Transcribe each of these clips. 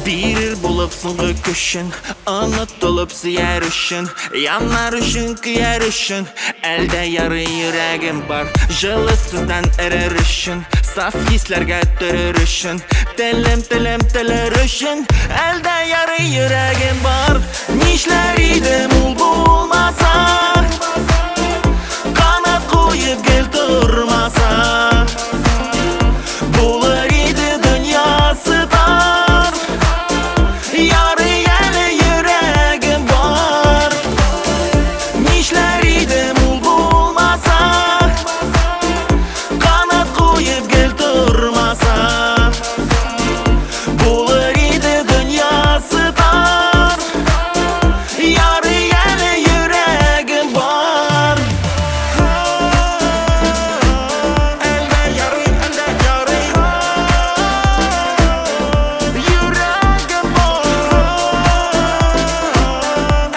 Birir bulup soңғы күшін, ұнытылып сүйер үшін, янар үшін, күйер үшін, әлде яры жүрегім бар. Жылы сөзден әрір үшін, саф хислерге түрір үшін, тілім тілір үшін, әлде яры жүрегім бар. Нишлер едім ул болмаса, қанат қойып кел тұрмаса, болар еді дүниясы тар. Яры әлі жүрегім бар. Нишлер едім ул болмаса, қанат қойып кел тұрмаса, болар еді дүниясы тар. Яры әлі жүрегім бар. Әлде яры, әлде яры, жүрегім бар.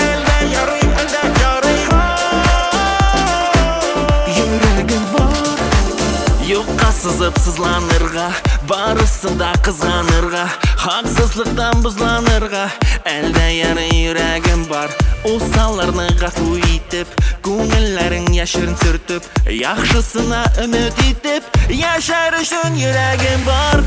Әлде яры, әлде яры, жүрегім бар. Юққа сызып сызланырға, барысында қызғанырға, хақсызлықтан бұзланырға, әлде яры жүрегім бар. Осаларны ғафу етіп, көңіллерін яшырын сүртіп, яқшысына үміт етіп, яшар үшін жүрегім бар.